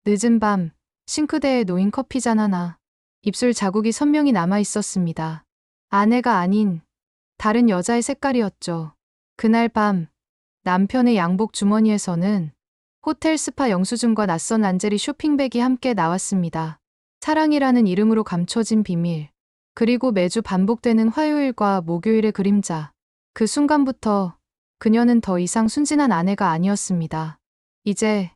늦은 밤, 싱크대에 놓인 커피잔 하나. 입술 자국이 선명히 남아 있었습니다. 아내가 아닌 다른 여자의 색깔이었죠. 그날 밤, 남편의 양복 주머니에서는 호텔 스파 영수증과 낯선 란제리 쇼핑백이 함께 나왔습니다. 사랑이라는 이름으로 감춰진 비밀. 그리고 매주 반복되는 화요일과 목요일의 그림자. 그 순간부터 그녀는 더 이상 순진한 아내가 아니었습니다. 이제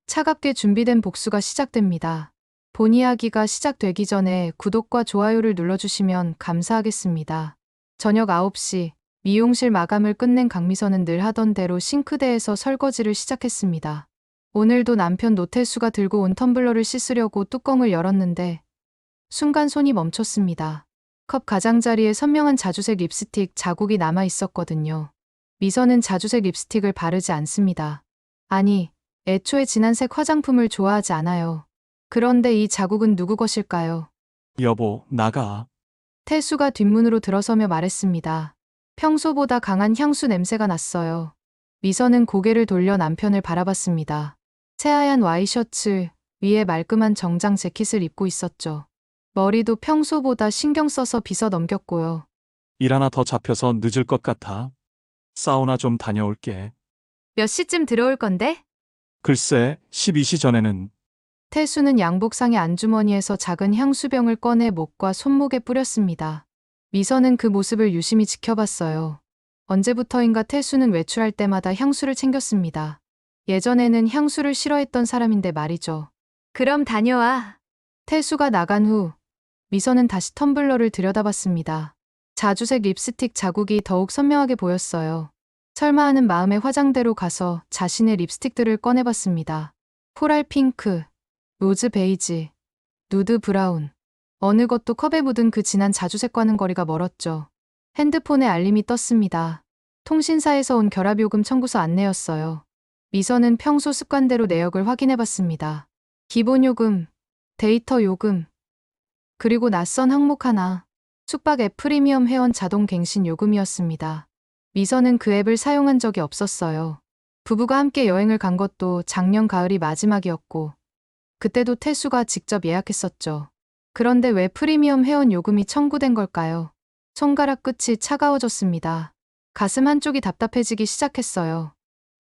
차갑게 준비된 복수가 시작됩니다. 본 이야기가 시작되기 전에 구독과 좋아요를 눌러주시면 감사하겠습니다. 저녁 9시, 미용실 마감을 끝낸 강미선은 늘 하던 대로 싱크대에서 설거지를 시작했습니다. 오늘도 남편 노태수가 들고 온 텀블러를 씻으려고 뚜껑을 열었는데 순간 손이 멈췄습니다. 컵 가장자리에 선명한 자주색 립스틱 자국이 남아 있었거든요. 미선은 자주색 립스틱을 바르지 않습니다. 아니, 애초에 진한색 화장품을 좋아하지 않아요. 그런데 이 자국은 누구 것일까요? 여보, 나가. 태수가 뒷문으로 들어서며 말했습니다. 평소보다 강한 향수 냄새가 났어요. 미선은 고개를 돌려 남편을 바라봤습니다. 새하얀 와이셔츠 위에 말끔한 정장 재킷을 입고 있었죠. 머리도 평소보다 신경 써서 빗어 넘겼고요. 일 하나 더 잡혀서 늦을 것 같아. 사우나 좀 다녀올게. 몇 시쯤 들어올 건데? 글쎄, 12시 전에는. 태수는 양복상의 안주머니에서 작은 향수병을 꺼내 목과 손목에 뿌렸습니다. 미선은 그 모습을 유심히 지켜봤어요. 언제부터인가 태수는 외출할 때마다 향수를 챙겼습니다. 예전에는 향수를 싫어했던 사람인데 말이죠. 그럼 다녀와. 태수가 나간 후 미선은 다시 텀블러를 들여다봤습니다. 자주색 립스틱 자국이 더욱 선명하게 보였어요. 설마 하는 마음에 화장대로 가서 자신의 립스틱들을 꺼내봤습니다. 코랄 핑크, 로즈 베이지, 누드 브라운. 어느 것도 컵에 묻은 그 진한 자주색과는 거리가 멀었죠. 핸드폰에 알림이 떴습니다. 통신사에서 온 결합요금 청구서 안내였어요. 미선은 평소 습관대로 내역을 확인해봤습니다. 기본요금, 데이터 요금, 그리고 낯선 항목 하나, 숙박 앱 프리미엄 회원 자동 갱신 요금이었습니다. 미선은 그 앱을 사용한 적이 없었어요. 부부가 함께 여행을 간 것도 작년 가을이 마지막이었고, 그때도 태수가 직접 예약했었죠. 그런데 왜 프리미엄 회원 요금이 청구된 걸까요? 손가락 끝이 차가워졌습니다. 가슴 한쪽이 답답해지기 시작했어요.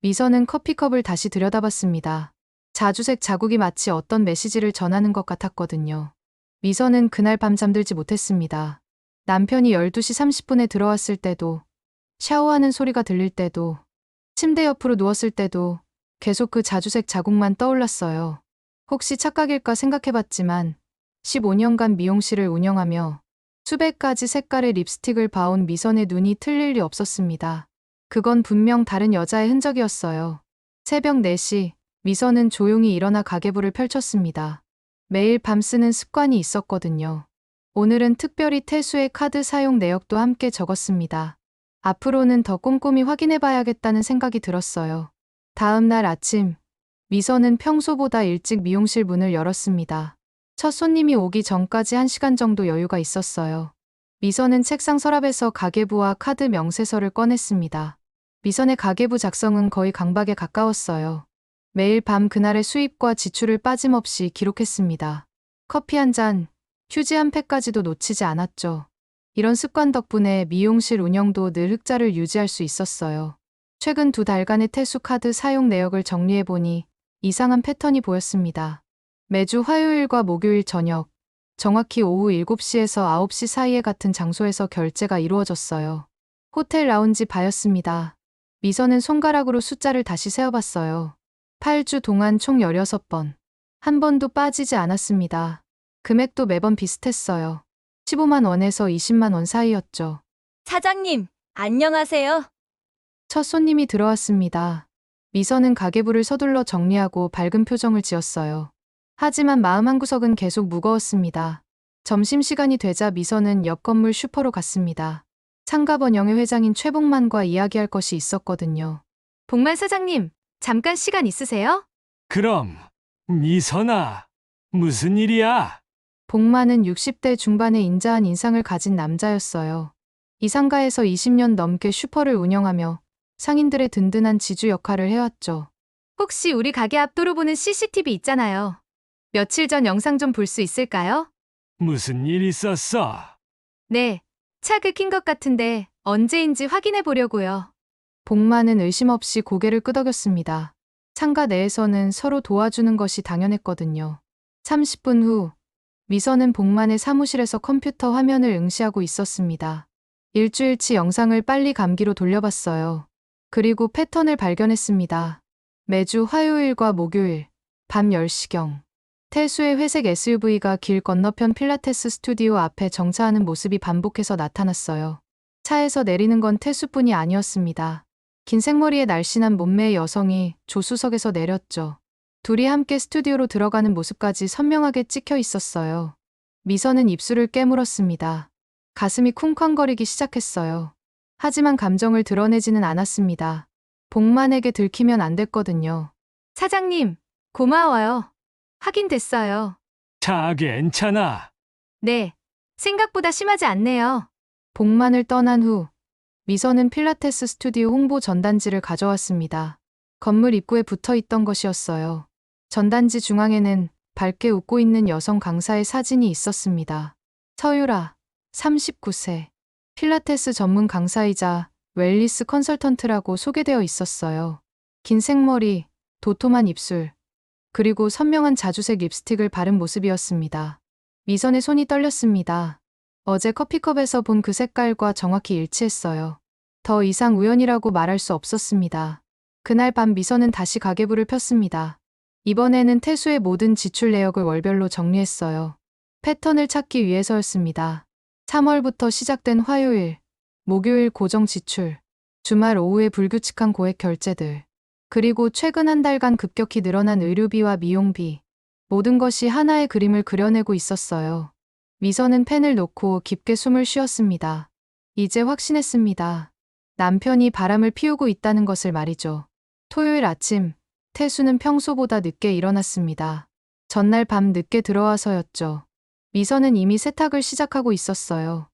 미선은 커피컵을 다시 들여다봤습니다. 자주색 자국이 마치 어떤 메시지를 전하는 것 같았거든요. 미선은 그날 밤 잠들지 못했습니다. 남편이 12시 30분에 들어왔을 때도, 샤워하는 소리가 들릴 때도, 침대 옆으로 누웠을 때도 계속 그 자주색 자국만 떠올랐어요. 혹시 착각일까 생각해봤지만 15년간 미용실을 운영하며 수백 가지 색깔의 립스틱을 봐온 미선의 눈이 틀릴 리 없었습니다. 그건 분명 다른 여자의 흔적이었어요. 새벽 4시, 미선은 조용히 일어나 가계부를 펼쳤습니다. 매일 밤 쓰는 습관이 있었거든요. 오늘은 특별히 태수의 카드 사용 내역도 함께 적었습니다. 앞으로는 더 꼼꼼히 확인해봐야겠다는 생각이 들었어요. 다음 날 아침, 미선은 평소보다 일찍 미용실 문을 열었습니다. 첫 손님이 오기 전까지 1시간 정도 여유가 있었어요. 미선은 책상 서랍에서 가계부와 카드 명세서를 꺼냈습니다. 미선의 가계부 작성은 거의 강박에 가까웠어요. 매일 밤 그날의 수입과 지출을 빠짐없이 기록했습니다. 커피 한 잔, 휴지 한 팩까지도 놓치지 않았죠. 이런 습관 덕분에 미용실 운영도 늘 흑자를 유지할 수 있었어요. 최근 2달간의 태수 카드 사용 내역을 정리해보니 이상한 패턴이 보였습니다. 매주 화요일과 목요일 저녁, 정확히 오후 7시에서 9시 사이에 같은 장소에서 결제가 이루어졌어요. 호텔 라운지 바였습니다. 미선은 손가락으로 숫자를 다시 세어봤어요. 8주 동안 총 16번. 한 번도 빠지지 않았습니다. 금액도 매번 비슷했어요. 15만 원에서 20만 원 사이였죠. 사장님, 안녕하세요. 첫 손님이 들어왔습니다. 미선은 가계부를 서둘러 정리하고 밝은 표정을 지었어요. 하지만 마음 한구석은 계속 무거웠습니다. 점심시간이 되자 미선은 옆 건물 슈퍼로 갔습니다. 상가번영의 회장인 최복만과 이야기할 것이 있었거든요. 복만 사장님, 잠깐 시간 있으세요? 그럼, 미선아, 무슨 일이야? 복만은 60대 중반의 인자한 인상을 가진 남자였어요. 이 상가에서 20년 넘게 슈퍼를 운영하며 상인들의 든든한 지주 역할을 해왔죠. 혹시 우리 가게 앞 도로 보는 CCTV 있잖아요. 며칠 전 영상 좀 볼 수 있을까요? 무슨 일 있었어? 네, 차 긁힌 것 같은데 언제인지 확인해 보려고요. 복만은 의심 없이 고개를 끄덕였습니다. 상가 내에서는 서로 도와주는 것이 당연했거든요. 30분 후, 미선은 복만의 사무실에서 컴퓨터 화면을 응시하고 있었습니다. 일주일치 영상을 빨리 감기로 돌려봤어요. 그리고 패턴을 발견했습니다. 매주 화요일과 목요일, 밤 10시경. 태수의 회색 SUV가 길 건너편 필라테스 스튜디오 앞에 정차하는 모습이 반복해서 나타났어요. 차에서 내리는 건 태수뿐이 아니었습니다. 긴 생머리에 날씬한 몸매의 여성이 조수석에서 내렸죠. 둘이 함께 스튜디오로 들어가는 모습까지 선명하게 찍혀 있었어요. 미선은 입술을 깨물었습니다. 가슴이 쿵쾅거리기 시작했어요. 하지만 감정을 드러내지는 않았습니다. 복만에게 들키면 안 됐거든요. 사장님, 고마워요. 확인됐어요. 차 괜찮아. 네, 생각보다 심하지 않네요. 복만을 떠난 후 미선은 필라테스 스튜디오 홍보 전단지를 가져왔습니다. 건물 입구에 붙어 있던 것이었어요. 전단지 중앙에는 밝게 웃고 있는 여성 강사의 사진이 있었습니다. 서유라, 39세. 필라테스 전문 강사이자 웰니스 컨설턴트라고 소개되어 있었어요. 긴 생머리, 도톰한 입술, 그리고 선명한 자주색 립스틱을 바른 모습이었습니다. 미선의 손이 떨렸습니다. 어제 커피컵에서 본 그 색깔과 정확히 일치했어요. 더 이상 우연이라고 말할 수 없었습니다. 그날 밤 미선은 다시 가계부를 폈습니다. 이번에는 태수의 모든 지출 내역을 월별로 정리했어요. 패턴을 찾기 위해서였습니다. 3월부터 시작된 화요일, 목요일 고정 지출, 주말 오후에 불규칙한 고액 결제들, 그리고 최근 한 달간 급격히 늘어난 의료비와 미용비, 모든 것이 하나의 그림을 그려내고 있었어요. 미선은 펜을 놓고 깊게 숨을 쉬었습니다. 이제 확신했습니다. 남편이 바람을 피우고 있다는 것을 말이죠. 토요일 아침, 태수는 평소보다 늦게 일어났습니다. 전날 밤 늦게 들어와서였죠. 미선은 이미 세탁을 시작하고 있었어요.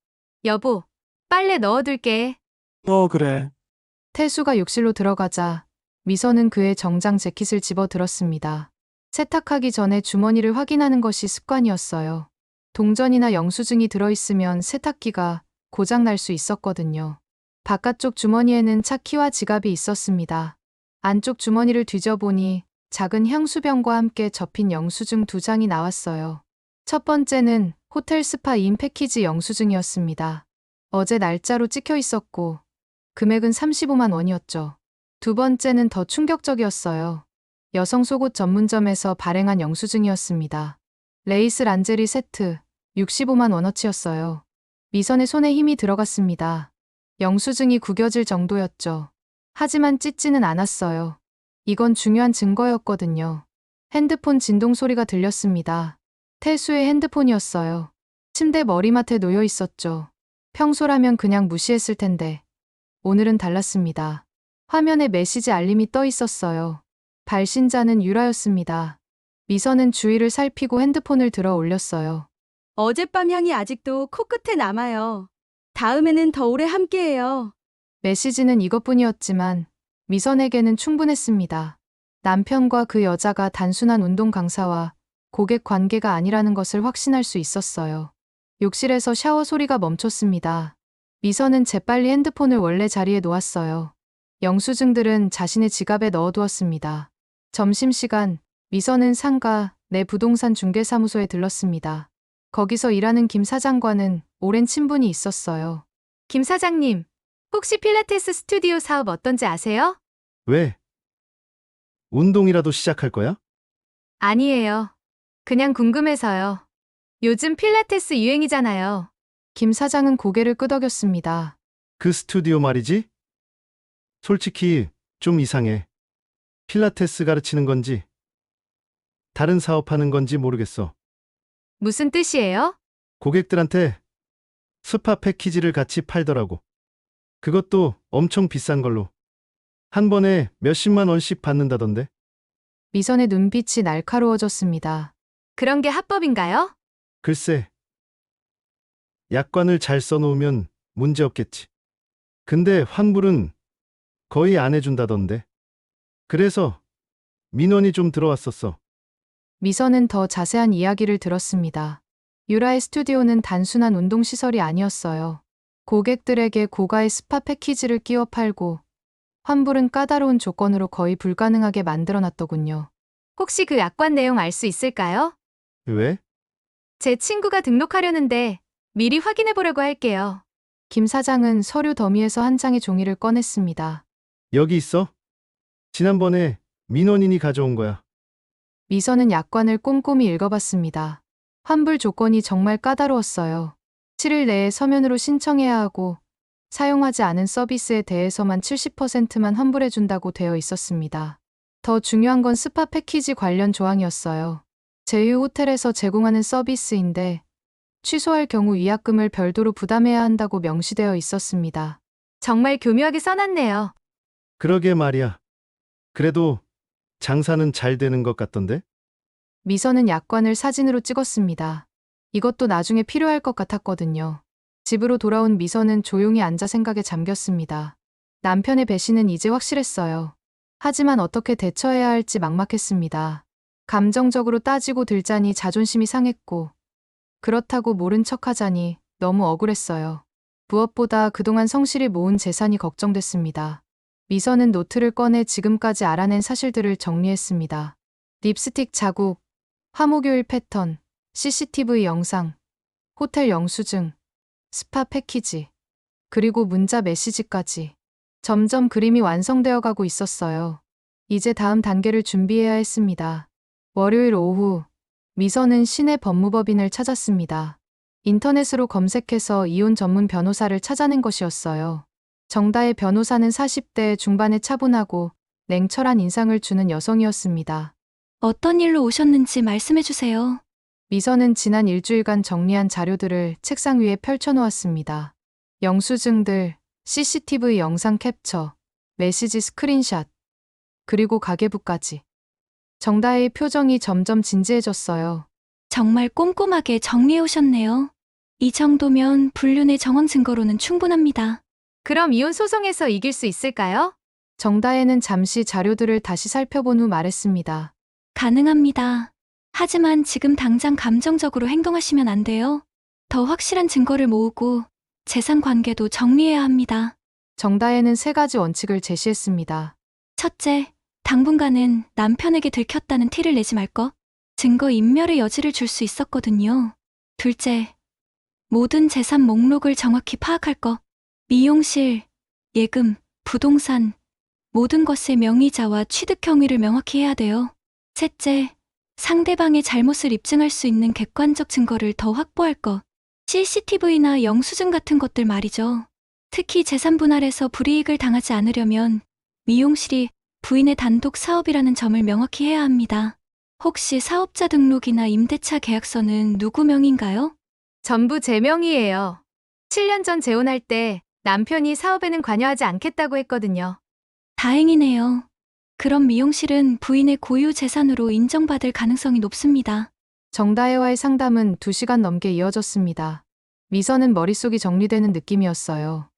여보, 빨래 넣어둘게. 그래. 태수가 욕실로 들어가자 미선은 그의 정장 재킷을 집어 들었습니다. 세탁하기 전에 주머니를 확인하는 것이 습관이었어요. 동전이나 영수증이 들어있으면 세탁기가 고장날 수 있었거든요. 바깥쪽 주머니에는 차 키와 지갑이 있었습니다. 안쪽 주머니를 뒤져보니 작은 향수병과 함께 접힌 영수증 2장이 나왔어요. 첫 번째는 호텔 스파 2인 패키지 영수증이었습니다. 어제 날짜로 찍혀 있었고 금액은 35만 원이었죠. 두 번째는 더 충격적이었어요. 여성 속옷 전문점에서 발행한 영수증이었습니다. 레이스 란제리 세트 65만 원어치였어요. 미선의 손에 힘이 들어갔습니다. 영수증이 구겨질 정도였죠. 하지만 찢지는 않았어요. 이건 중요한 증거였거든요. 핸드폰 진동 소리가 들렸습니다. 태수의 핸드폰이었어요. 침대 머리맡에 놓여 있었죠. 평소라면 그냥 무시했을 텐데 오늘은 달랐습니다. 화면에 메시지 알림이 떠 있었어요. 발신자는 유라였습니다. 미선은 주위를 살피고 핸드폰을 들어 올렸어요. 어젯밤 향이 아직도 코끝에 남아요. 다음에는 더 오래 함께해요. 메시지는 이것뿐이었지만 미선에게는 충분했습니다. 남편과 그 여자가 단순한 운동 강사와 고객 관계가 아니라는 것을 확신할 수 있었어요. 욕실에서 샤워 소리가 멈췄습니다. 미선은 재빨리 핸드폰을 원래 자리에 놓았어요. 영수증들은 자신의 지갑에 넣어두었습니다. 점심시간, 미선은 상가 내 부동산 중개사무소에 들렀습니다. 거기서 일하는 김 사장과는 오랜 친분이 있었어요. 김 사장님, 혹시 필라테스 스튜디오 사업 어떤지 아세요? 왜? 운동이라도 시작할 거야? 아니에요. 그냥 궁금해서요. 요즘 필라테스 유행이잖아요. 김 사장은 고개를 끄덕였습니다. 그 스튜디오 말이지? 솔직히 좀 이상해. 필라테스 가르치는 건지, 다른 사업하는 건지 모르겠어. 무슨 뜻이에요? 고객들한테 스파 패키지를 같이 팔더라고. 그것도 엄청 비싼 걸로. 한 번에 몇십만 원씩 받는다던데. 미선의 눈빛이 날카로워졌습니다. 그런 게 합법인가요? 글쎄, 약관을 잘 써놓으면 문제 없겠지. 근데 환불은 거의 안 해준다던데. 그래서 민원이 좀 들어왔었어. 미선은 더 자세한 이야기를 들었습니다. 유라의 스튜디오는 단순한 운동시설이 아니었어요. 고객들에게 고가의 스파 패키지를 끼워 팔고 환불은 까다로운 조건으로 거의 불가능하게 만들어놨더군요. 혹시 그 약관 내용 알 수 있을까요? 왜? 제 친구가 등록하려는데 미리 확인해 보려고 할게요. 김 사장은 서류 더미에서 한 장의 종이를 꺼냈습니다. 여기 있어. 지난번에 민원인이 가져온 거야. 미선은 약관을 꼼꼼히 읽어봤습니다. 환불 조건이 정말 까다로웠어요. 7일 내에 서면으로 신청해야 하고 사용하지 않은 서비스에 대해서만 70%만 환불해준다고 되어 있었습니다. 더 중요한 건 스파 패키지 관련 조항이었어요. 제휴 호텔에서 제공하는 서비스인데 취소할 경우 위약금을 별도로 부담해야 한다고 명시되어 있었습니다. 정말 교묘하게 써놨네요. 그러게 말이야. 그래도 장사는 잘 되는 것 같던데? 미선은 약관을 사진으로 찍었습니다. 이것도 나중에 필요할 것 같았거든요. 집으로 돌아온 미선은 조용히 앉아 생각에 잠겼습니다. 남편의 배신은 이제 확실했어요. 하지만 어떻게 대처해야 할지 막막했습니다. 감정적으로 따지고 들자니 자존심이 상했고 그렇다고 모른 척하자니 너무 억울했어요. 무엇보다 그동안 성실히 모은 재산이 걱정됐습니다. 미선은 노트를 꺼내 지금까지 알아낸 사실들을 정리했습니다. 립스틱 자국, 화목요일 패턴, CCTV 영상, 호텔 영수증, 스파 패키지, 그리고 문자 메시지까지. 점점 그림이 완성되어 가고 있었어요. 이제 다음 단계를 준비해야 했습니다. 월요일 오후, 미선은 시내 법무법인을 찾았습니다. 인터넷으로 검색해서 이혼 전문 변호사를 찾아낸 것이었어요. 정다혜 변호사는 40대 중반에 차분하고 냉철한 인상을 주는 여성이었습니다. 어떤 일로 오셨는지 말씀해 주세요. 미선은 지난 일주일간 정리한 자료들을 책상 위에 펼쳐놓았습니다. 영수증들, CCTV 영상 캡처, 메시지 스크린샷, 그리고 가계부까지. 정다혜의 표정이 점점 진지해졌어요. 정말 꼼꼼하게 정리해 오셨네요. 이 정도면 불륜의 정황 증거로는 충분합니다. 그럼 이혼 소송에서 이길 수 있을까요? 정다혜는 잠시 자료들을 다시 살펴본 후 말했습니다. 가능합니다. 하지만 지금 당장 감정적으로 행동하시면 안 돼요. 더 확실한 증거를 모으고 재산 관계도 정리해야 합니다. 정다혜는 3가지 원칙을 제시했습니다. 첫째, 당분간은 남편에게 들켰다는 티를 내지 말 것. 증거 인멸의 여지를 줄 수 있었거든요. 둘째, 모든 재산 목록을 정확히 파악할 것. 미용실, 예금, 부동산, 모든 것의 명의자와 취득 경위를 명확히 해야 돼요. 셋째, 상대방의 잘못을 입증할 수 있는 객관적 증거를 더 확보할 것. CCTV나 영수증 같은 것들 말이죠. 특히 재산 분할에서 불이익을 당하지 않으려면 미용실이 부인의 단독 사업이라는 점을 명확히 해야 합니다. 혹시 사업자 등록이나 임대차 계약서는 누구 명인가요? 전부 제 명의예요. 7년 전 재혼할 때 남편이 사업에는 관여하지 않겠다고 했거든요. 다행이네요. 그럼 미용실은 부인의 고유 재산으로 인정받을 가능성이 높습니다. 정다혜와의 상담은 2시간 넘게 이어졌습니다. 미선은 머릿속이 정리되는 느낌이었어요.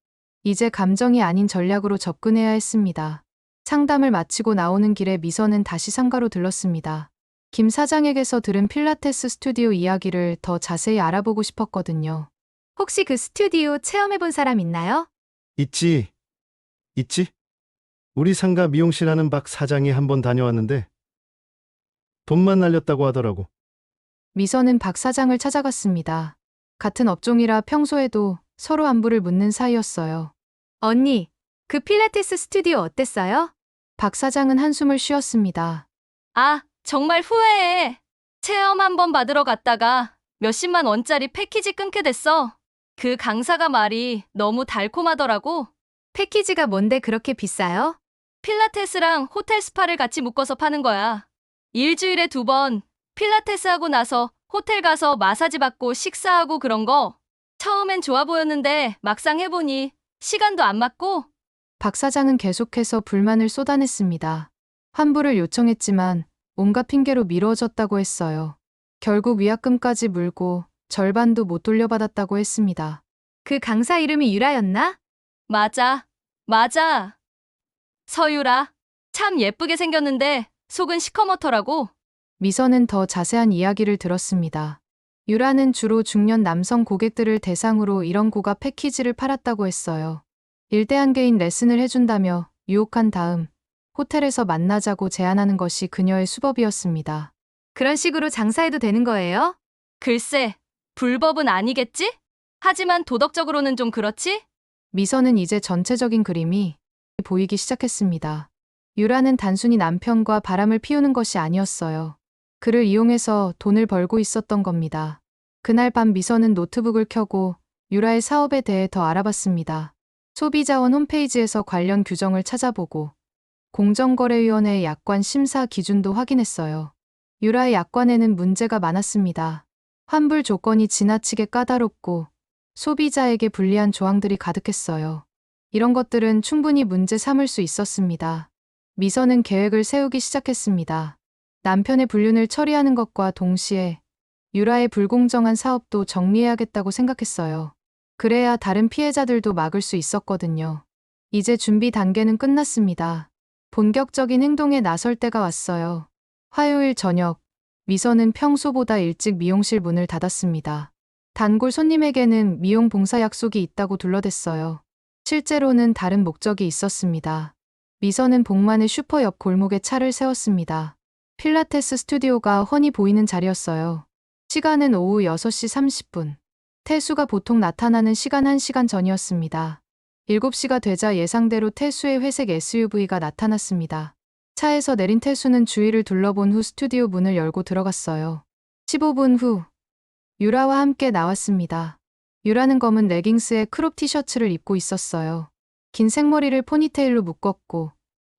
이제 감정이 아닌 전략으로 접근해야 했습니다. 상담을 마치고 나오는 길에 미선은 다시 상가로 들렀습니다. 김 사장에게서 들은 필라테스 스튜디오 이야기를 더 자세히 알아보고 싶었거든요. 혹시 그 스튜디오 체험해본 사람 있나요? 있지. 우리 상가 미용실 하는 박 사장이 한번 다녀왔는데 돈만 날렸다고 하더라고. 미선은 박 사장을 찾아갔습니다. 같은 업종이라 평소에도 서로 안부를 묻는 사이였어요. 언니, 그 필라테스 스튜디오 어땠어요? 박 사장은 한숨을 쉬었습니다. 아, 정말 후회해. 체험 한번 받으러 갔다가 몇십만 원짜리 패키지 끊게 됐어. 그 강사가 말이 너무 달콤하더라고. 패키지가 뭔데 그렇게 비싸요? 필라테스랑 호텔 스파를 같이 묶어서 파는 거야. 일주일에 2번 필라테스 하고 나서 호텔 가서 마사지 받고 식사하고 그런 거. 처음엔 좋아 보였는데 막상 해보니 시간도 안 맞고. 박 사장은 계속해서 불만을 쏟아냈습니다. 환불을 요청했지만 온갖 핑계로 미뤄졌다고 했어요. 결국 위약금까지 물고 절반도 못 돌려받았다고 했습니다. 그 강사 이름이 유라였나? 맞아. 서유라. 참 예쁘게 생겼는데 속은 시커멓더라고. 미선은 더 자세한 이야기를 들었습니다. 유라는 주로 중년 남성 고객들을 대상으로 이런 고가 패키지를 팔았다고 했어요. 일대한 개인 레슨을 해준다며 유혹한 다음 호텔에서 만나자고 제안하는 것이 그녀의 수법이었습니다. 그런 식으로 장사해도 되는 거예요? 글쎄, 불법은 아니겠지? 하지만 도덕적으로는 좀 그렇지? 미선은 이제 전체적인 그림이 보이기 시작했습니다. 유라는 단순히 남편과 바람을 피우는 것이 아니었어요. 그를 이용해서 돈을 벌고 있었던 겁니다. 그날 밤 미선은 노트북을 켜고 유라의 사업에 대해 더 알아봤습니다. 소비자원 홈페이지에서 관련 규정을 찾아보고 공정거래위원회의 약관 심사 기준도 확인했어요. 유라의 약관에는 문제가 많았습니다. 환불 조건이 지나치게 까다롭고 소비자에게 불리한 조항들이 가득했어요. 이런 것들은 충분히 문제 삼을 수 있었습니다. 미선은 계획을 세우기 시작했습니다. 남편의 불륜을 처리하는 것과 동시에 유라의 불공정한 사업도 정리해야겠다고 생각했어요. 그래야 다른 피해자들도 막을 수 있었거든요. 이제 준비 단계는 끝났습니다. 본격적인 행동에 나설 때가 왔어요. 화요일 저녁, 미선은 평소보다 일찍 미용실 문을 닫았습니다. 단골 손님에게는 미용 봉사 약속이 있다고 둘러댔어요. 실제로는 다른 목적이 있었습니다. 미선은 복만의 슈퍼 옆 골목에 차를 세웠습니다. 필라테스 스튜디오가 훤히 보이는 자리였어요. 시간은 오후 6시 30분. 태수가 보통 나타나는 시간 1시간 전이었습니다. 7시가 되자 예상대로 태수의 회색 SUV가 나타났습니다. 차에서 내린 태수는 주위를 둘러본 후 스튜디오 문을 열고 들어갔어요. 15분 후 유라와 함께 나왔습니다. 유라는 검은 레깅스에 크롭 티셔츠를 입고 있었어요. 긴 생머리를 포니테일로 묶었고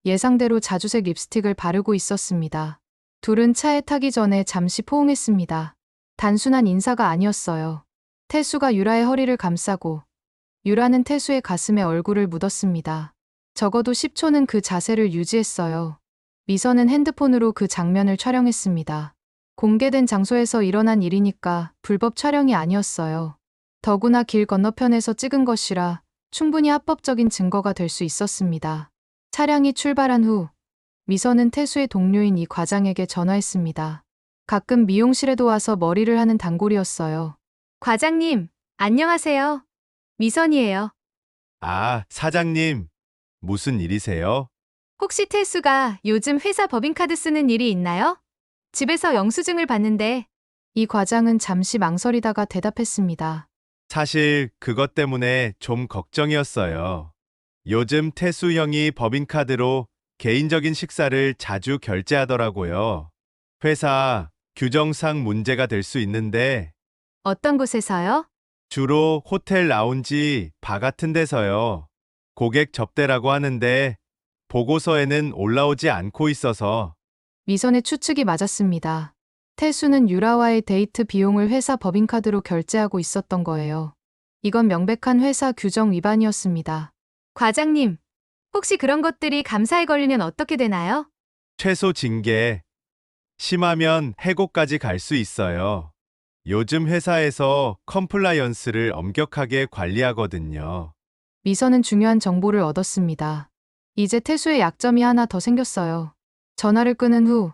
예상대로 자주색 립스틱을 바르고 있었습니다. 둘은 차에 타기 전에 잠시 포옹했습니다. 단순한 인사가 아니었어요. 태수가 유라의 허리를 감싸고 유라는 태수의 가슴에 얼굴을 묻었습니다. 적어도 10초는 그 자세를 유지했어요. 미선은 핸드폰으로 그 장면을 촬영했습니다. 공개된 장소에서 일어난 일이니까 불법 촬영이 아니었어요. 더구나 길 건너편에서 찍은 것이라 충분히 합법적인 증거가 될 수 있었습니다. 차량이 출발한 후 미선은 태수의 동료인 이 과장에게 전화했습니다. 가끔 미용실에도 와서 머리를 하는 단골이었어요. 과장님, 안녕하세요. 미선이에요. 아, 사장님. 무슨 일이세요? 혹시 태수가 요즘 회사 법인카드 쓰는 일이 있나요? 집에서 영수증을 봤는데. 이 과장은 잠시 망설이다가 대답했습니다. 사실 그것 때문에 좀 걱정이었어요. 요즘 태수 형이 법인카드로 개인적인 식사를 자주 결제하더라고요. 회사 규정상 문제가 될 수 있는데 어떤 곳에서요? 주로 호텔 라운지, 바 같은 데서요. 고객 접대라고 하는데 보고서에는 올라오지 않고 있어서. 미선의 추측이 맞았습니다. 태수는 유라와의 데이트 비용을 회사 법인카드로 결제하고 있었던 거예요. 이건 명백한 회사 규정 위반이었습니다. 과장님, 혹시 그런 것들이 감사에 걸리면 어떻게 되나요? 최소 징계, 심하면 해고까지 갈 수 있어요. 요즘 회사에서 컴플라이언스를 엄격하게 관리하거든요. 미선은 중요한 정보를 얻었습니다. 이제 태수의 약점이 하나 더 생겼어요. 전화를 끊은 후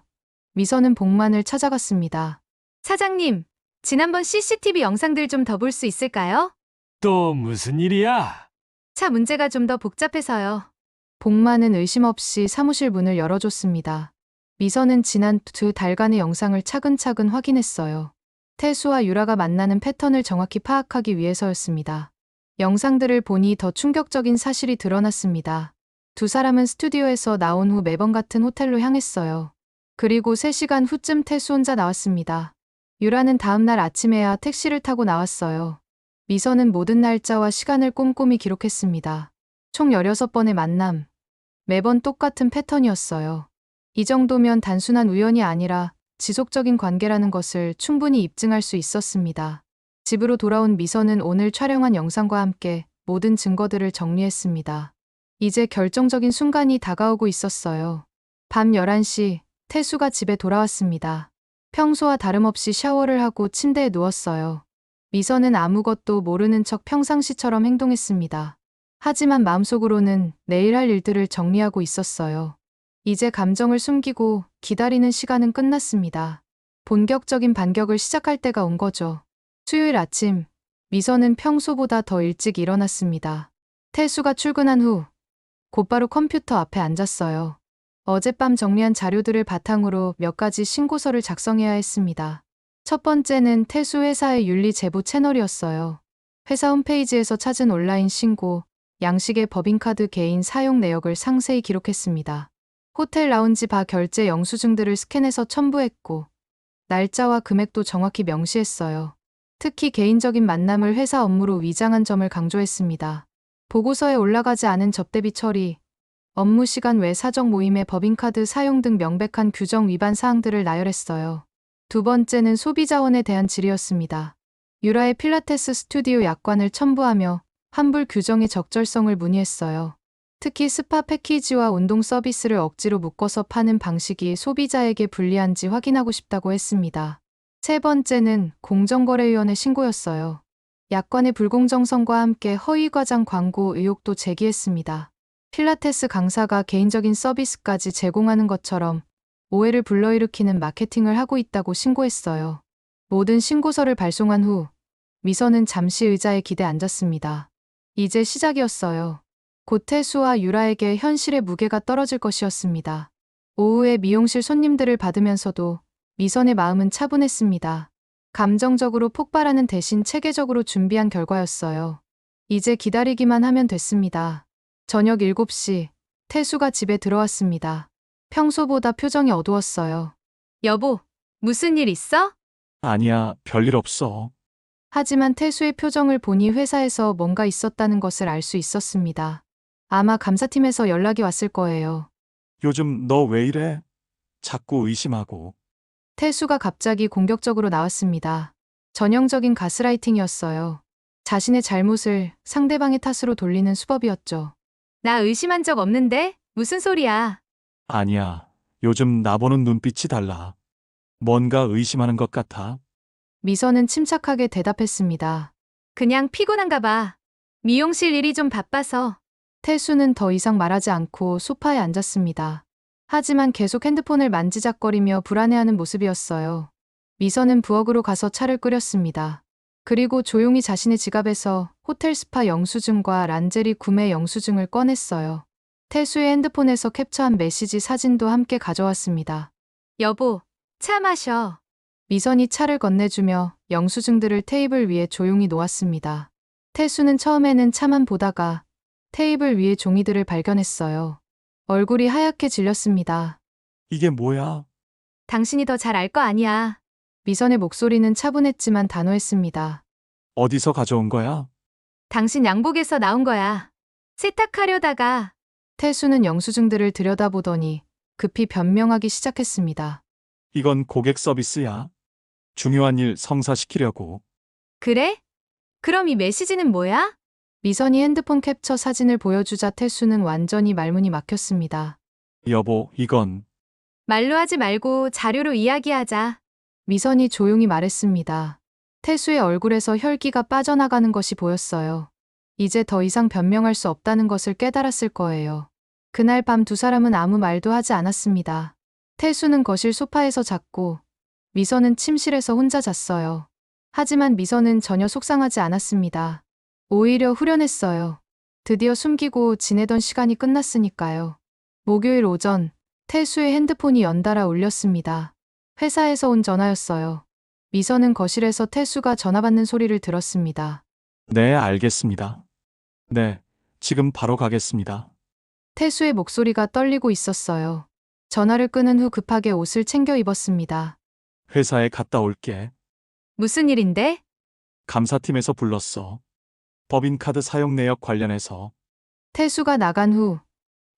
미선은 복만을 찾아갔습니다. 사장님, 지난번 CCTV 영상들 좀 더 볼 수 있을까요? 또 무슨 일이야? 차 문제가 좀 더 복잡해서요. 복만은 의심 없이 사무실 문을 열어줬습니다. 미선은 지난 2달간의 영상을 차근차근 확인했어요. 태수와 유라가 만나는 패턴을 정확히 파악하기 위해서였습니다. 영상들을 보니 더 충격적인 사실이 드러났습니다. 두 사람은 스튜디오에서 나온 후 매번 같은 호텔로 향했어요. 그리고 3시간 후쯤 태수 혼자 나왔습니다. 유라는 다음날 아침에야 택시를 타고 나왔어요. 미선은 모든 날짜와 시간을 꼼꼼히 기록했습니다. 총 16번의 만남. 매번 똑같은 패턴이었어요. 이 정도면 단순한 우연이 아니라 지속적인 관계라는 것을 충분히 입증할 수 있었습니다. 집으로 돌아온 미선은 오늘 촬영한 영상과 함께 모든 증거들을 정리했습니다. 이제 결정적인 순간이 다가오고 있었어요. 밤 11시, 태수가 집에 돌아왔습니다. 평소와 다름없이 샤워를 하고 침대에 누웠어요. 미선은 아무것도 모르는 척 평상시처럼 행동했습니다. 하지만 마음속으로는 내일 할 일들을 정리하고 있었어요. 이제 감정을 숨기고 기다리는 시간은 끝났습니다. 본격적인 반격을 시작할 때가 온 거죠. 수요일 아침, 미선은 평소보다 더 일찍 일어났습니다. 태수가 출근한 후 곧바로 컴퓨터 앞에 앉았어요. 어젯밤 정리한 자료들을 바탕으로 몇 가지 신고서를 작성해야 했습니다. 첫 번째는 태수 회사의 윤리 제보 채널이었어요. 회사 홈페이지에서 찾은 온라인 신고, 양식의 법인카드 개인 사용 내역을 상세히 기록했습니다. 호텔 라운지 바 결제 영수증들을 스캔해서 첨부했고, 날짜와 금액도 정확히 명시했어요. 특히 개인적인 만남을 회사 업무로 위장한 점을 강조했습니다. 보고서에 올라가지 않은 접대비 처리, 업무 시간 외 사적 모임의 법인카드 사용 등 명백한 규정 위반 사항들을 나열했어요. 두 번째는 소비자원에 대한 질의였습니다. 유라의 필라테스 스튜디오 약관을 첨부하며 환불 규정의 적절성을 문의했어요. 특히 스파 패키지와 운동 서비스를 억지로 묶어서 파는 방식이 소비자에게 불리한지 확인하고 싶다고 했습니다. 세 번째는 공정거래위원회 신고였어요. 약관의 불공정성과 함께 허위과장 광고 의혹도 제기했습니다. 필라테스 강사가 개인적인 서비스까지 제공하는 것처럼 오해를 불러일으키는 마케팅을 하고 있다고 신고했어요. 모든 신고서를 발송한 후 미선은 잠시 의자에 기대 앉았습니다. 이제 시작이었어요. 곧 태수와 유라에게 현실의 무게가 떨어질 것이었습니다. 오후에 미용실 손님들을 받으면서도 미선의 마음은 차분했습니다. 감정적으로 폭발하는 대신 체계적으로 준비한 결과였어요. 이제 기다리기만 하면 됐습니다. 저녁 7시, 태수가 집에 들어왔습니다. 평소보다 표정이 어두웠어요. 여보, 무슨 일 있어? 아니야, 별일 없어. 하지만 태수의 표정을 보니 회사에서 뭔가 있었다는 것을 알 수 있었습니다. 아마 감사팀에서 연락이 왔을 거예요. 요즘 너 왜 이래? 자꾸 의심하고. 태수가 갑자기 공격적으로 나왔습니다. 전형적인 가스라이팅이었어요. 자신의 잘못을 상대방의 탓으로 돌리는 수법이었죠. 나 의심한 적 없는데? 무슨 소리야? 아니야, 요즘 나보는 눈빛이 달라. 뭔가 의심하는 것 같아. 미선은 침착하게 대답했습니다. 그냥 피곤한가 봐. 미용실 일이 좀 바빠서. 태수는 더 이상 말하지 않고 소파에 앉았습니다. 하지만 계속 핸드폰을 만지작거리며 불안해하는 모습이었어요. 미선은 부엌으로 가서 차를 끓였습니다. 그리고 조용히 자신의 지갑에서 호텔 스파 영수증과 란제리 구매 영수증을 꺼냈어요. 태수의 핸드폰에서 캡처한 메시지 사진도 함께 가져왔습니다. 여보, 차 마셔. 미선이 차를 건네주며 영수증들을 테이블 위에 조용히 놓았습니다. 태수는 처음에는 차만 보다가 테이블 위에 종이들을 발견했어요. 얼굴이 하얗게 질렸습니다. 이게 뭐야? 당신이 더 잘 알 거 아니야. 미선의 목소리는 차분했지만 단호했습니다. 어디서 가져온 거야? 당신 양복에서 나온 거야. 세탁하려다가. 태수는 영수증들을 들여다보더니 급히 변명하기 시작했습니다. 이건 고객 서비스야. 중요한 일 성사시키려고. 그래? 그럼 이 메시지는 뭐야? 미선이 핸드폰 캡처 사진을 보여주자 태수는 완전히 말문이 막혔습니다. 여보, 이건 말로 하지 말고 자료로 이야기하자. 미선이 조용히 말했습니다. 태수의 얼굴에서 혈기가 빠져나가는 것이 보였어요. 이제 더 이상 변명할 수 없다는 것을 깨달았을 거예요. 그날 밤 두 사람은 아무 말도 하지 않았습니다. 태수는 거실 소파에서 잤고 미선은 침실에서 혼자 잤어요. 하지만 미선은 전혀 속상하지 않았습니다. 오히려 후련했어요. 드디어 숨기고 지내던 시간이 끝났으니까요. 목요일 오전, 태수의 핸드폰이 연달아 울렸습니다. 회사에서 온 전화였어요. 미선은 거실에서 태수가 전화 받는 소리를 들었습니다. 네, 알겠습니다. 네, 지금 바로 가겠습니다. 태수의 목소리가 떨리고 있었어요. 전화를 끊은 후 급하게 옷을 챙겨 입었습니다. 회사에 갔다 올게. 무슨 일인데? 감사팀에서 불렀어. 법인카드 사용 내역 관련해서. 태수가 나간 후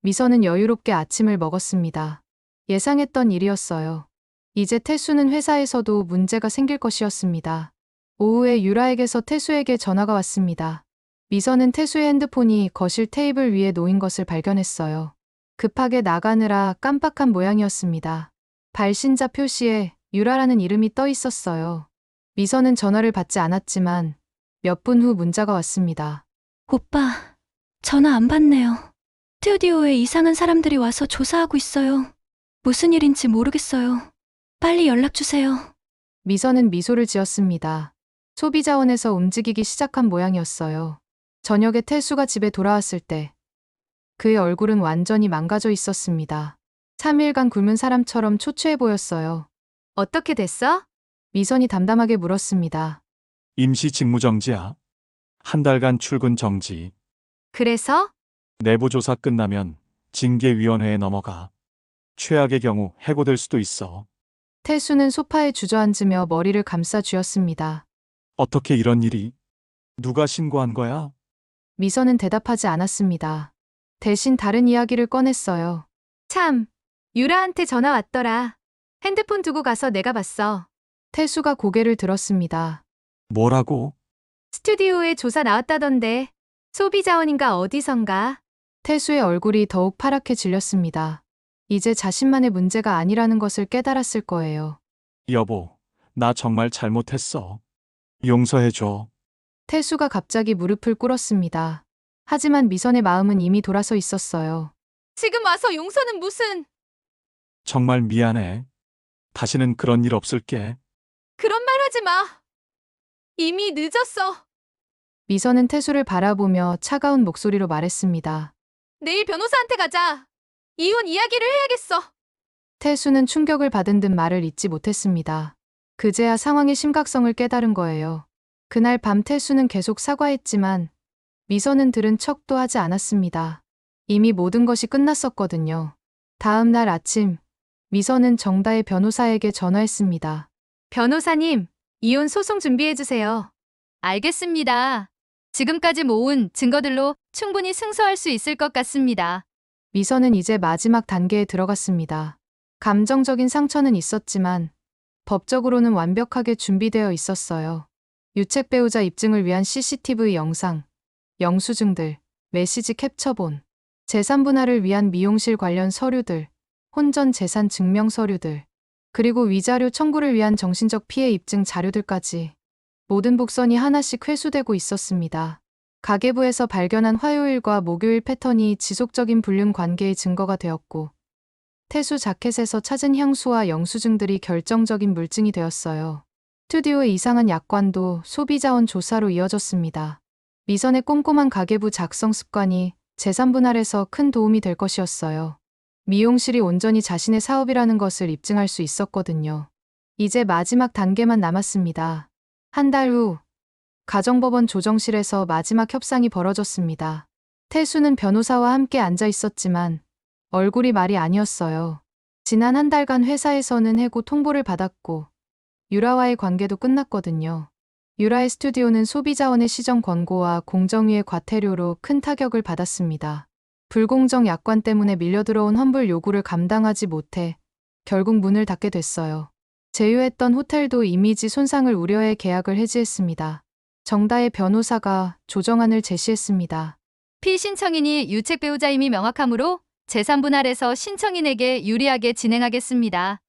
미선은 여유롭게 아침을 먹었습니다. 예상했던 일이었어요. 이제 태수는 회사에서도 문제가 생길 것이었습니다. 오후에 유라에게서 태수에게 전화가 왔습니다. 미선은 태수의 핸드폰이 거실 테이블 위에 놓인 것을 발견했어요. 급하게 나가느라 깜빡한 모양이었습니다. 발신자 표시에 유라라는 이름이 떠 있었어요. 미선은 전화를 받지 않았지만 몇 분 후 문자가 왔습니다. 오빠, 전화 안 받네요. 스튜디오에 이상한 사람들이 와서 조사하고 있어요. 무슨 일인지 모르겠어요. 빨리 연락 주세요. 미선은 미소를 지었습니다. 소비자원에서 움직이기 시작한 모양이었어요. 저녁에 태수가 집에 돌아왔을 때 그의 얼굴은 완전히 망가져 있었습니다. 3일간 굶은 사람처럼 초췌해 보였어요. 어떻게 됐어? 미선이 담담하게 물었습니다. 임시 직무정지야. 한 달간 출근 정지. 그래서? 내부 조사 끝나면 징계위원회에 넘어가. 최악의 경우 해고될 수도 있어. 태수는 소파에 주저앉으며 머리를 감싸 쥐었습니다. 어떻게 이런 일이? 누가 신고한 거야? 미선은 대답하지 않았습니다. 대신 다른 이야기를 꺼냈어요. 참, 유라한테 전화 왔더라. 핸드폰 두고 가서 내가 봤어. 태수가 고개를 들었습니다. 뭐라고? 스튜디오에 조사 나왔다던데. 소비자원인가 어디선가. 태수의 얼굴이 더욱 파랗게 질렸습니다. 이제 자신만의 문제가 아니라는 것을 깨달았을 거예요. 여보, 나 정말 잘못했어. 용서해줘. 태수가 갑자기 무릎을 꿇었습니다. 하지만 미선의 마음은 이미 돌아서 있었어요. 지금 와서 용서는 무슨... 정말 미안해. 다시는 그런 일 없을게. 그런 말 하지 마. 이미 늦었어. 미선은 태수를 바라보며 차가운 목소리로 말했습니다. 내일 변호사한테 가자. 이혼 이야기를 해야겠어. 태수는 충격을 받은 듯 말을 잇지 못했습니다. 그제야 상황의 심각성을 깨달은 거예요. 그날 밤 태수는 계속 사과했지만 미선은 들은 척도 하지 않았습니다. 이미 모든 것이 끝났었거든요. 다음 날 아침, 미선은 정다의 변호사에게 전화했습니다. 변호사님, 이혼 소송 준비해주세요. 알겠습니다. 지금까지 모은 증거들로 충분히 승소할 수 있을 것 같습니다. 미선은 이제 마지막 단계에 들어갔습니다. 감정적인 상처는 있었지만 법적으로는 완벽하게 준비되어 있었어요. 유책 배우자 입증을 위한 CCTV 영상, 영수증들, 메시지 캡처본, 재산 분할을 위한 미용실 관련 서류들, 혼전 재산 증명 서류들, 그리고 위자료 청구를 위한 정신적 피해 입증 자료들까지 모든 복선이 하나씩 회수되고 있었습니다. 가계부에서 발견한 화요일과 목요일 패턴이 지속적인 불륜 관계의 증거가 되었고, 태수 자켓에서 찾은 향수와 영수증들이 결정적인 물증이 되었어요. 스튜디오의 이상한 약관도 소비자원 조사로 이어졌습니다. 미선의 꼼꼼한 가계부 작성 습관이 재산 분할에서 큰 도움이 될 것이었어요. 미용실이 온전히 자신의 사업이라는 것을 입증할 수 있었거든요. 이제 마지막 단계만 남았습니다. 한 달 후, 가정법원 조정실에서 마지막 협상이 벌어졌습니다. 태수는 변호사와 함께 앉아 있었지만 얼굴이 말이 아니었어요. 지난 한 달간 회사에서는 해고 통보를 받았고 유라와의 관계도 끝났거든요. 유라의 스튜디오는 소비자원의 시정 권고와 공정위의 과태료로 큰 타격을 받았습니다. 불공정 약관 때문에 밀려들어온 환불 요구를 감당하지 못해 결국 문을 닫게 됐어요. 제휴했던 호텔도 이미지 손상을 우려해 계약을 해지했습니다. 정다의 변호사가 조정안을 제시했습니다. 피신청인이 유책 배우자임이 명확하므로 재산 분할에서 신청인에게 유리하게 진행하겠습니다.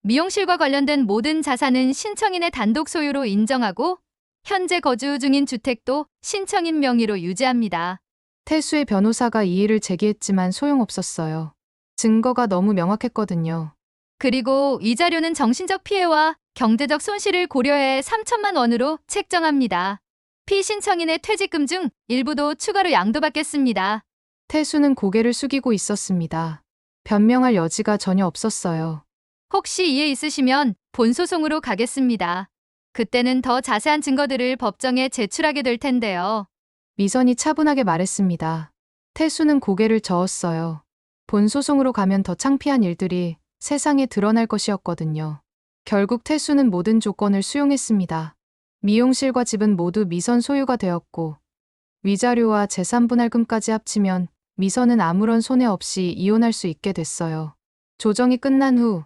미용실과 관련된 모든 자산은 신청인의 단독 소유로 인정하고 현재 거주 중인 주택도 신청인 명의로 유지합니다. 태수의 변호사가 이의를 제기했지만 소용없었어요. 증거가 너무 명확했거든요. 그리고 이 자료는 정신적 피해와 경제적 손실을 고려해 3천만 원으로 책정합니다. 피신청인의 퇴직금 중 일부도 추가로 양도받겠습니다. 태수는 고개를 숙이고 있었습니다. 변명할 여지가 전혀 없었어요. 혹시 이해 있으시면 본소송으로 가겠습니다. 그때는 더 자세한 증거들을 법정에 제출하게 될 텐데요. 미선이 차분하게 말했습니다. 태수는 고개를 저었어요. 본소송으로 가면 더 창피한 일들이 세상에 드러날 것이었거든요. 결국 태수는 모든 조건을 수용했습니다. 미용실과 집은 모두 미선 소유가 되었고 위자료와 재산 분할금까지 합치면 미선은 아무런 손해 없이 이혼할 수 있게 됐어요. 조정이 끝난 후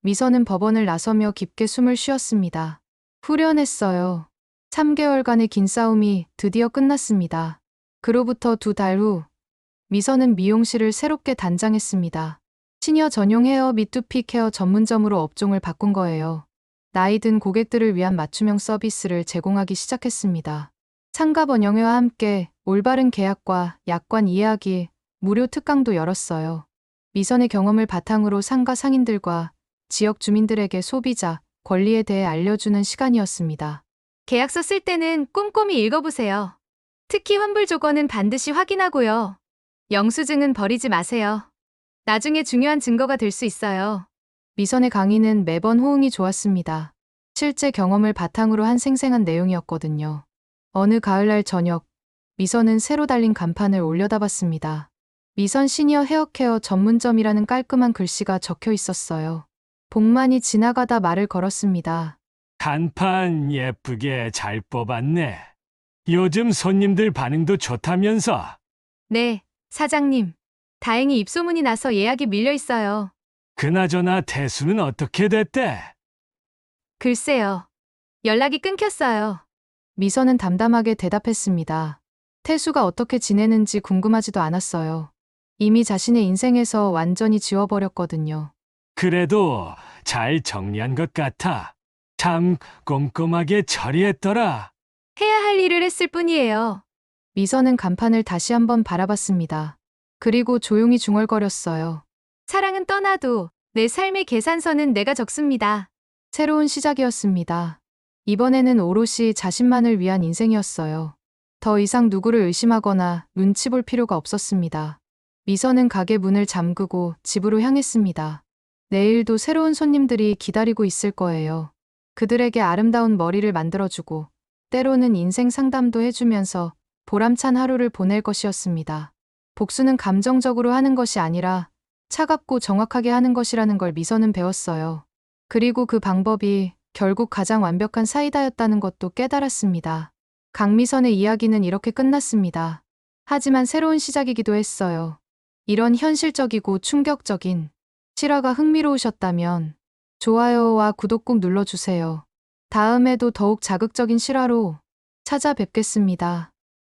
미선은 법원을 나서며 깊게 숨을 쉬었습니다. 후련했어요. 3개월간의 긴 싸움이 드디어 끝났습니다. 그로부터 2달 후 미선은 미용실을 새롭게 단장했습니다. 시니어 전용 헤어 및 두피 케어 전문점으로 업종을 바꾼 거예요. 나이 든 고객들을 위한 맞춤형 서비스를 제공하기 시작했습니다. 상가 번영회와 함께 올바른 계약과 약관 이해하기 무료 특강도 열었어요. 미선의 경험을 바탕으로 상가 상인들과 지역 주민들에게 소비자, 권리에 대해 알려주는 시간이었습니다. 계약서 쓸 때는 꼼꼼히 읽어보세요. 특히 환불 조건은 반드시 확인하고요. 영수증은 버리지 마세요. 나중에 중요한 증거가 될 수 있어요. 미선의 강의는 매번 호응이 좋았습니다. 실제 경험을 바탕으로 한 생생한 내용이었거든요. 어느 가을날 저녁, 미선은 새로 달린 간판을 올려다봤습니다. 미선 시니어 헤어케어 전문점이라는 깔끔한 글씨가 적혀 있었어요. 복만이 지나가다 말을 걸었습니다. 간판 예쁘게 잘 뽑았네. 요즘 손님들 반응도 좋다면서. 네, 사장님. 다행히 입소문이 나서 예약이 밀려 있어요. 그나저나 태수는 어떻게 됐대? 글쎄요. 연락이 끊겼어요. 미선은 담담하게 대답했습니다. 태수가 어떻게 지내는지 궁금하지도 않았어요. 이미 자신의 인생에서 완전히 지워버렸거든요. 그래도 잘 정리한 것 같아. 참 꼼꼼하게 처리했더라. 해야 할 일을 했을 뿐이에요. 미선은 간판을 다시 한번 바라봤습니다. 그리고 조용히 중얼거렸어요. 사랑은 떠나도 내 삶의 계산서는 내가 적습니다. 새로운 시작이었습니다. 이번에는 오롯이 자신만을 위한 인생이었어요. 더 이상 누구를 의심하거나 눈치 볼 필요가 없었습니다. 미선은 가게 문을 잠그고 집으로 향했습니다. 내일도 새로운 손님들이 기다리고 있을 거예요. 그들에게 아름다운 머리를 만들어주고 때로는 인생 상담도 해주면서 보람찬 하루를 보낼 것이었습니다. 복수는 감정적으로 하는 것이 아니라 차갑고 정확하게 하는 것이라는 걸 미선은 배웠어요. 그리고 그 방법이 결국 가장 완벽한 사이다였다는 것도 깨달았습니다. 강미선의 이야기는 이렇게 끝났습니다. 하지만 새로운 시작이기도 했어요. 이런 현실적이고 충격적인 실화가 흥미로우셨다면 좋아요와 구독 꼭 눌러주세요. 다음에도 더욱 자극적인 실화로 찾아뵙겠습니다.